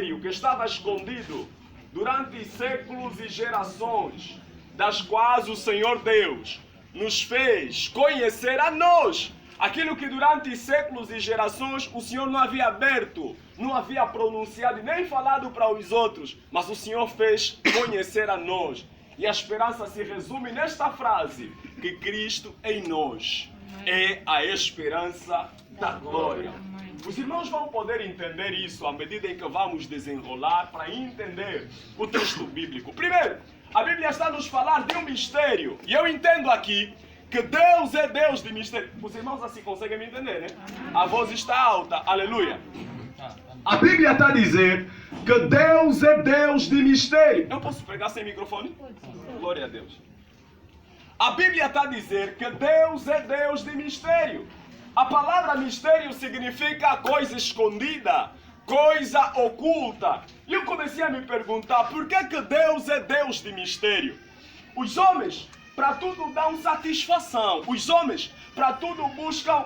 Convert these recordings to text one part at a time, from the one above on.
mistério que estava escondido durante séculos e gerações, das quais o Senhor Deus nos fez conhecer a nós aquilo que durante séculos e gerações o Senhor não havia aberto, não havia pronunciado e nem falado para os outros, mas o Senhor fez conhecer a nós. E a esperança se resume nesta frase, que Cristo em nós é a esperança da glória. Os irmãos vão poder entender isso à medida em que vamos desenrolar para entender o texto bíblico. Primeiro, a Bíblia está a nos falar de um mistério. E eu entendo aqui que Deus é Deus de mistério. Os irmãos assim conseguem me entender, né? A voz está alta, aleluia. A Bíblia está a dizer que Deus é Deus de mistério. Eu posso pregar sem microfone? Glória a Deus. A Bíblia está a dizer que Deus é Deus de mistério. A palavra mistério significa coisa escondida, coisa oculta. E eu comecei a me perguntar, por que Deus é Deus de mistério? Os homens, para tudo, dão satisfação. Os homens, para tudo, buscam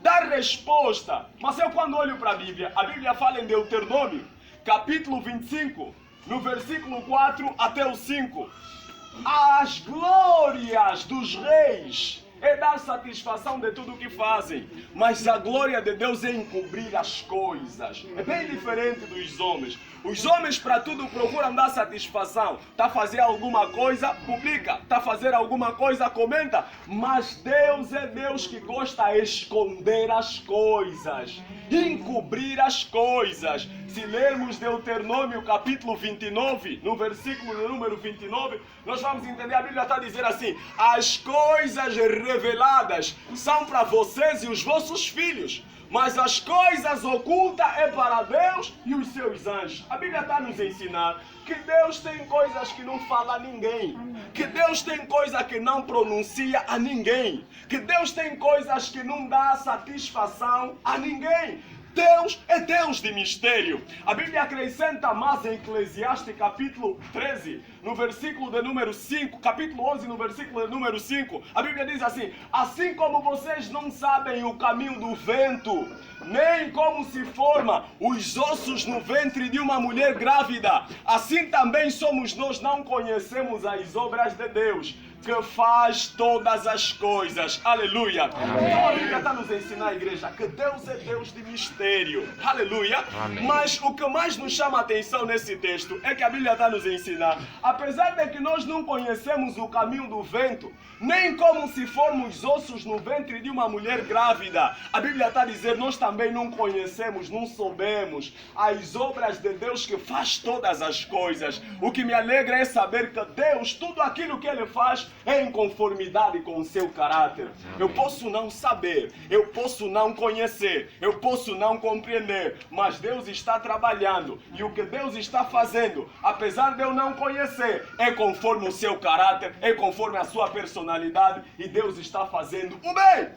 dar resposta. Mas eu, quando olho para a Bíblia fala em Deuteronômio, capítulo 25, no versículo 4 até o 5. As glórias dos reis é dar satisfação de tudo o que fazem, mas a glória de Deus é encobrir as coisas. É bem diferente dos homens. Os homens para tudo procuram dar satisfação. Está a fazer alguma coisa, publica. Está a fazer alguma coisa, comenta. Mas Deus é Deus que gosta de esconder as coisas, encobrir as coisas. Se lermos Deuteronômio capítulo 29, no versículo número 29, nós vamos entender, a Bíblia está a dizer assim: as coisas reveladas são para vocês e os vossos filhos, mas as coisas ocultas é para Deus e os seus anjos. A Bíblia está a nos ensinar que Deus tem coisas que não fala a ninguém, que Deus tem coisas que não pronuncia a ninguém, que Deus tem coisas que não dá satisfação a ninguém. Deus é Deus de mistério. A Bíblia acrescenta mais em Eclesiastes capítulo 13, no versículo de número 5, capítulo 11, no versículo de número 5. A Bíblia diz assim: assim como vocês não sabem o caminho do vento, nem como se forma os ossos no ventre de uma mulher grávida, assim também somos nós, não conhecemos as obras de Deus, que faz todas as coisas. Aleluia. Amém. Então a Bíblia está nos ensinando, a igreja, que Deus é Deus de mistério. Aleluia. Amém. Mas o que mais nos chama a atenção nesse texto é que a Bíblia está a nos ensinar, apesar de que nós não conhecemos o caminho do vento, nem como se formos ossos no ventre de uma mulher grávida, a Bíblia está a dizer, nós também não conhecemos, não soubemos as obras de Deus que faz todas as coisas. O que me alegra é saber que Deus, tudo aquilo que Ele faz, é em conformidade com o seu caráter. Eu posso não saber, eu posso não conhecer, eu posso não compreender, mas Deus está trabalhando, e o que Deus está fazendo, apesar de eu não conhecer, é conforme o seu caráter, é conforme a sua personalidade, e Deus está fazendo o bem.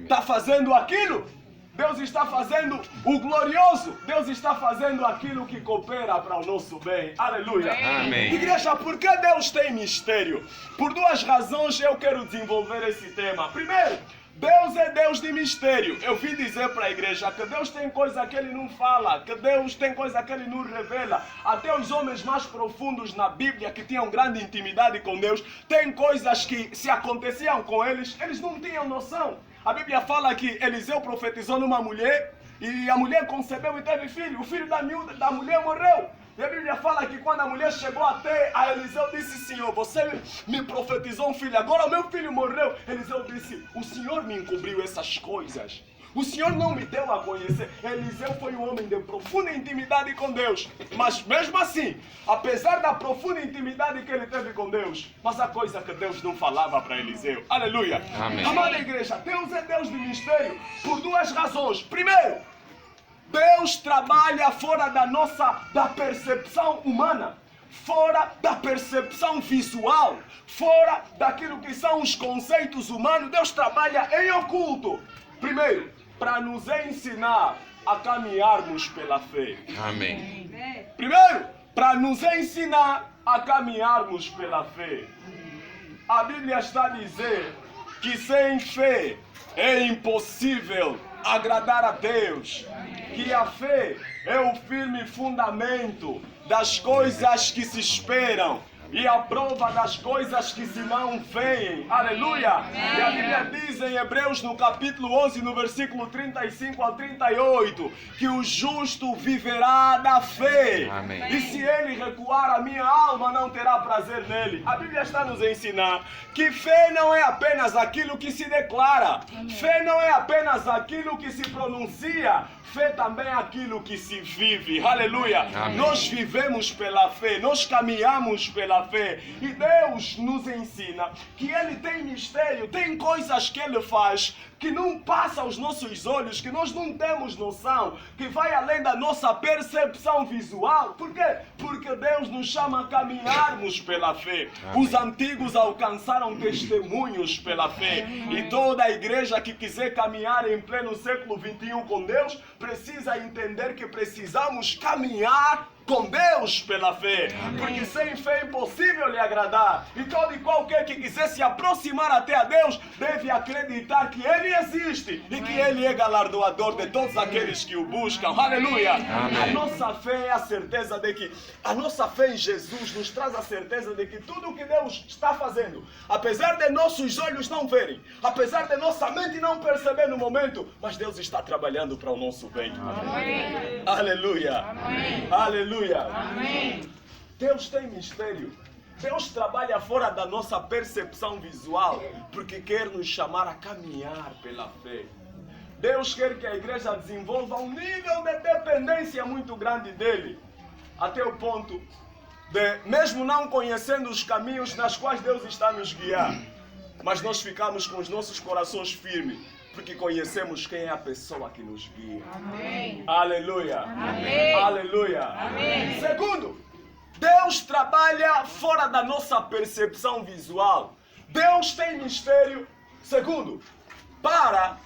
Está fazendo aquilo, Deus está fazendo o glorioso, Deus está fazendo aquilo que coopera para o nosso bem. Aleluia. Amém. Igreja, por que Deus tem mistério? Por duas razões eu quero desenvolver esse tema. Primeiro, Deus é Deus de mistério. Eu vim dizer para a igreja que Deus tem coisa que Ele não fala, que Deus tem coisa que Ele não revela. Até os homens mais profundos na Bíblia, que tinham grande intimidade com Deus, tem coisas que, se aconteciam com eles, eles não tinham noção. A Bíblia fala que Eliseu profetizou numa mulher e a mulher concebeu e teve filho. O filho da mulher morreu. E a Bíblia fala que quando a mulher chegou até a Eliseu, disse: Senhor, você me profetizou um filho, agora o meu filho morreu. Eliseu disse: o Senhor me encobriu essas coisas. O Senhor não me deu a conhecer. Eliseu foi um homem de profunda intimidade com Deus. Mas mesmo assim, apesar da profunda intimidade que ele teve com Deus, mas a coisa que Deus não falava para Eliseu. Aleluia. Amém. Amada igreja, Deus é Deus de mistério por duas razões. Primeiro, Deus trabalha fora da percepção humana, fora da percepção visual, fora daquilo que são os conceitos humanos. Deus trabalha em oculto. Primeiro, para nos ensinar a caminharmos pela fé. Amém. Primeiro, para nos ensinar a caminharmos pela fé. A Bíblia está a dizer que sem fé é impossível agradar a Deus. Que a fé é o firme fundamento das coisas que se esperam e a prova das coisas que se não veem. Aleluia! E a Bíblia diz em Hebreus, no capítulo 11, no versículo 35 ao 38, que o justo viverá da fé. Amém. E se ele recuar, a minha alma não terá prazer nele. A Bíblia está nos ensinar que fé não é apenas aquilo que se declara. Fé não é apenas aquilo que se pronuncia. Fé também é aquilo que se vive. Aleluia! Amém. Nós vivemos pela fé, nós caminhamos pela fé. E Deus nos ensina que Ele tem mistério, tem coisas que Ele faz que não passa aos nossos olhos, que nós não temos noção, que vai além da nossa percepção visual. Por quê? Porque Deus nos chama a caminharmos pela fé. Amém. Os antigos alcançaram testemunhos pela fé. E toda a igreja que quiser caminhar em pleno século 21 com Deus, precisa entender que precisamos caminhar com Deus pela fé. Amém. Porque sem fé é impossível lhe agradar. E todo e qualquer que quiser se aproximar até a Deus, deve acreditar que Ele existe e que Ele é galardoador de todos aqueles que o buscam. Aleluia! Amém. A nossa fé é a certeza de que, a nossa fé em Jesus nos traz a certeza de que tudo o que Deus está fazendo, apesar de nossos olhos não verem, apesar de nossa mente não perceber no momento, mas Deus está trabalhando para o nosso bem. Amém. Aleluia! Amém. Aleluia! Amém. Deus tem mistério. Deus trabalha fora da nossa percepção visual, porque quer nos chamar a caminhar pela fé. Deus quer que a igreja desenvolva um nível de dependência muito grande dele, até o ponto de, mesmo não conhecendo os caminhos nas quais Deus está nos guiar, mas nós ficamos com os nossos corações firmes, porque conhecemos quem é a pessoa que nos guia. Amém. Aleluia! Amém. Aleluia! Amém. Segundo, Deus trabalha fora da nossa percepção visual. Deus tem mistério. Segundo, para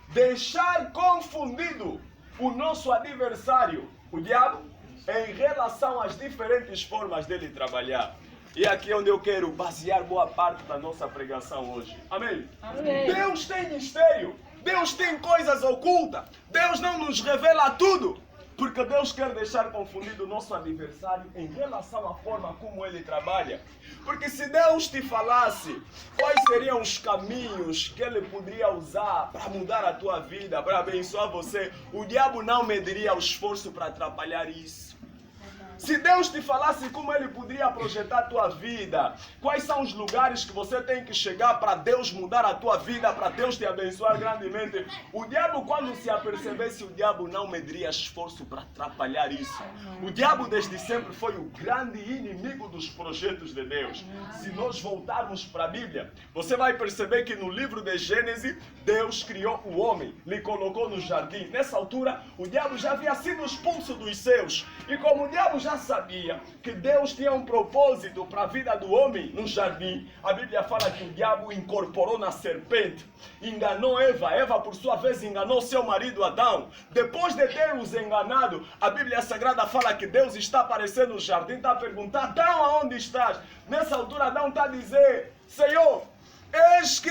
deixar confundido o nosso adversário, o diabo, em relação às diferentes formas dele trabalhar. E aqui é onde eu quero basear boa parte da nossa pregação hoje. Amém? Amém. Deus tem mistério. Deus tem coisas ocultas. Deus não nos revela tudo. Porque Deus quer deixar confundido o nosso adversário em relação à forma como ele trabalha. Porque se Deus te falasse quais seriam os caminhos que ele poderia usar para mudar a tua vida, para abençoar você, o diabo não mediria o esforço para atrapalhar isso. Se Deus te falasse como Ele poderia projetar a tua vida, quais são os lugares que você tem que chegar para Deus mudar a tua vida, para Deus te abençoar grandemente, o diabo, quando se apercebesse, o diabo não mediria esforço para atrapalhar isso. O diabo desde sempre foi o grande inimigo dos projetos de Deus. Se nós voltarmos para a Bíblia, você vai perceber que no livro de Gênesis, Deus criou o homem, lhe colocou no jardim. Nessa altura, o diabo já havia sido expulso dos céus. E como o diabo já sabia que Deus tinha um propósito para a vida do homem no jardim, a Bíblia fala que o diabo incorporou na serpente, enganou Eva. Eva, por sua vez, enganou seu marido Adão. Depois de ter os enganado, a Bíblia Sagrada fala que Deus está aparecendo no jardim, está a perguntar: Adão, aonde estás? Nessa altura, Adão está a dizer: Senhor, eis que